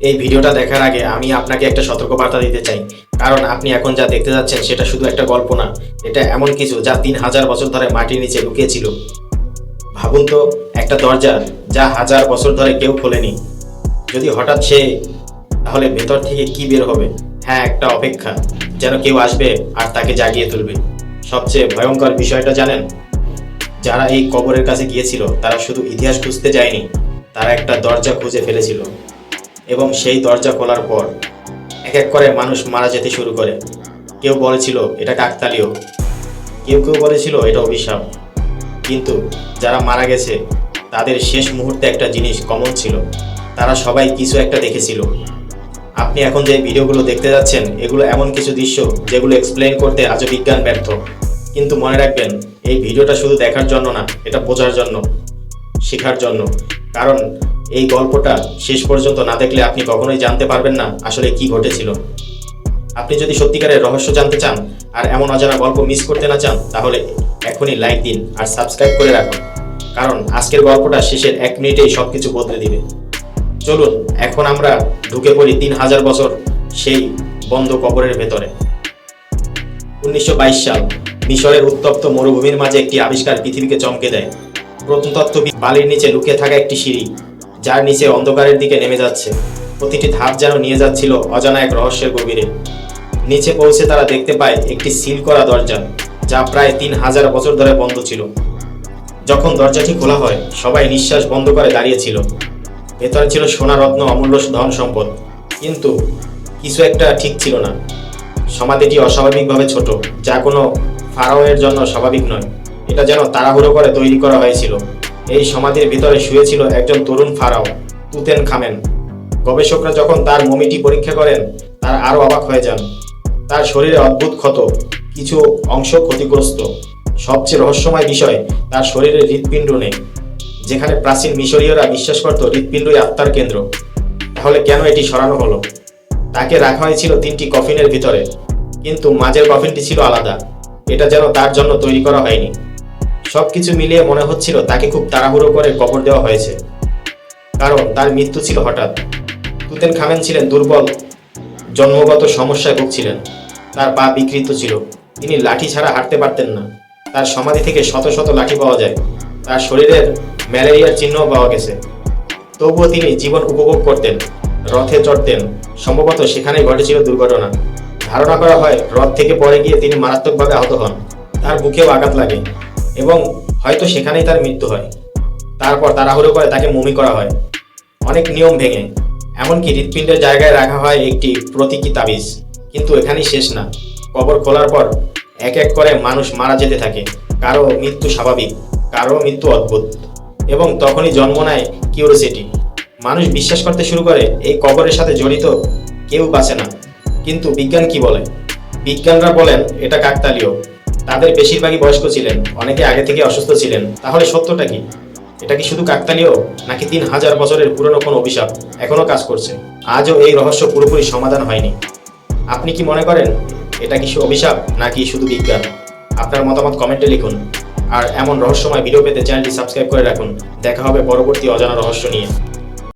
এই ভিডিওটা দেখার আগে আমি আপনাকে একটা সতর্কবার্তা দিতে চাই, কারণ আপনি এখন যা দেখতে যাচ্ছেন সেটা শুধু একটা গল্প না, এটা এমন কিছু যা ৩,০০০ বছর ধরে মাটির নিচে লুকিয়েছিল। ভাবুন তো, একটা দরজা যা ১,০০০ বছর ধরে কেউ খোলেনি, যদি হঠাৎ তাহলে ভেতর থেকে কি বের হবে? হ্যাঁ, একটা অপেক্ষা, যেন কেউ আসবে আর তাকে জাগিয়ে তুলবে। সবচেয়ে ভয়ঙ্কর বিষয়টা জানেন, যারা এই কবরের কাছে গিয়েছিল তারা শুধু ইতিহাস খুঁজতে যায়নি, তারা একটা দরজা খুঁজে ফেলেছিল। এবং সেই দরজা খোলার পর এক এক করে মানুষ মারা যেতে শুরু করে। কেউ বলেছিল এটা কাকতালীয়, কেউ কেউ বলেছিল এটা অভিশাপ। কিন্তু যারা মারা গেছে তাদের শেষ মুহূর্তে একটা জিনিস কমন ছিল, তারা সবাই কিছু একটা দেখেছিল। আপনি এখন যে ভিডিওগুলো দেখতে যাচ্ছেন এগুলো এমন কিছু দৃশ্য যেগুলো এক্সপ্লেইন করতে আজও বিজ্ঞান ব্যর্থ। কিন্তু মনে রাখবেন, এই ভিডিওটা শুধু দেখার জন্য না, এটা বোঝার জন্য, শেখার জন্য। কারণ এই গল্পটা শেষ পর্যন্ত না দেখলে আপনি কখনোই জানতে পারবেন না আসলে কি ঘটেছিল। আপনি যদি সত্যিকারের রহস্য জানতে চান আর এমন অজানা গল্প মিস করতে না চান, তাহলে এখনই লাইক দিন আর সাবস্ক্রাইব করে রাখুন, কারণ আজকের গল্পটা শেষের 1 মিনিটেই সবকিছু বদলে দিবে। চলুন এখন আমরা ঢুকে পড়ি ৩,০০০ বছর সেই বন্ধ কবরের ভেতরে। ১৯২২ সাল, মিশরের উত্তপ্ত মরুভূমির মাঝে একটি আবিষ্কার পৃথিবীকে চমকে দেয়। প্রত্নতত্ত্ববিদ বালির নিচে লুকিয়ে থাকা একটি সিঁড়ি, যার নিচে অন্ধকারের দিকে নেমে যাচ্ছে। প্রতিটি ধাপ যেন নিয়ে যাচ্ছিল অজানা এক রহস্যের গভীরে। নিচে পৌঁছে তারা দেখতে পায় একটি সিল করা দরজা, যা প্রায় ৩,০০০ বছর ধরে বন্ধ ছিল। যখন দরজাটি খোলা হয়, সবাই নিঃশ্বাস বন্ধ করে দাঁড়িয়েছিল। ভেতরে ছিল সোনা, রত্ন, অমূল্য ধন সম্পদ। কিন্তু কিছু একটা ঠিক ছিল না। সমাধিটি অস্বাভাবিকভাবে ছোট, যা কোনো ফারাওয়ের জন্য স্বাভাবিক নয়। এটা যেন তাড়াহুড়ো করে তৈরি করা হয়েছিল। এই সমাধির ভিতরে শুয়েছিল একজন তরুণ ফারাও, তুতেনখামেন। গবেষকরা যখন তার মমিটি পরীক্ষা করেন, তারা আরও অবাক হয়ে যান। তার শরীরে অদ্ভুত ক্ষত, কিছু অংশ ক্ষতিগ্রস্ত। সবচেয়ে রহস্যময় বিষয়, তার শরীরে হৃৎপিণ্ড নেই, যেখানে প্রাচীন মিশরীয়রা বিশ্বাস করত হৃৎপিণ্ডই আত্মার কেন্দ্র। তাহলে কেন এটি সরানো হলো? তাকে রাখা হয়েছিল 3টি কফিনের ভিতরে, কিন্তু মাঝের কফিনটি ছিল আলাদা। এটা যেন তার জন্য তৈরি করা হয়নি। সবকিছু মিলিয়ে মনে হচ্ছিল তাকে খুব তাড়াহুড়ো করে কবর দেওয়া হয়েছে, কারণ তার মৃত্যু ছিল হঠাৎ। তুতেনখামেন ছিলেন দুর্বল, জন্মগত সমস্যায় ভুগছিলেন। তার পা বিকৃত ছিল, তিনি লাঠি ছাড়া হাঁটতে পারতেন না। তার সমাধি থেকে শত শত লাঠি পাওয়া যায়, তার শরীরের ম্যালেরিয়ার চিহ্নও পাওয়া গেছে। তবুও তিনি জীবন উপভোগ করতেন, রথে চড়তেন। সম্ভবত সেখানেই ঘটেছিল দুর্ঘটনা। ধারণা করা হয় রথ থেকে পড়ে গিয়ে তিনি মারাত্মকভাবে আহত হন। তার বুকেও আঘাত লাগে এবং হয়তো সেখানেই তার মৃত্যু হয়। তারপর তাড়াহুড়ো করে তাকে মমি করা হয়, অনেক নিয়ম ভেঙে। এমনকি হৃৎপিণ্ডের জায়গায় রাখা হয় একটি প্রতীকী তাবিজ। কিন্তু এখানেই শেষ না। কবর খোলার পর এক এক করে মানুষ মারা যেতে থাকে। কারো মৃত্যু স্বাভাবিক, কারো মৃত্যু অদ্ভুত। এবং তখনই জন্ম নেয় কিউরিওসিটি। মানুষ বিশ্বাস করতে শুরু করে এই কবরের সাথে জড়িত কেউ বাঁচে না। কিন্তু বিজ্ঞান কি বলে? বিজ্ঞানরা বলেন এটা কাকতালীয়। তাদের বেশিরভাগই বয়স্ক ছিলেন, অনেকে আগে থেকে অসুস্থ ছিলেন। তাহলে সত্যটা কি? এটা কি শুধু কাকতালীয়, নাকি ৩,০০০ বছরের পুরনো কোনো অভিশাপ এখনো কাজ করছে? আজও এই রহস্য পুরোপুরি সমাধান হয়নি। আপনি কি মনে করেন এটা কি অভিশাপ নাকি শুধু বিজ্ঞান? আপনার মতামত কমেন্টে লিখুন। আর এমন রহস্যময় ভিডিও পেতে চ্যানেলটি সাবস্ক্রাইব করে রাখুন। দেখা হবে পরবর্তী অজানা রহস্য নিয়ে।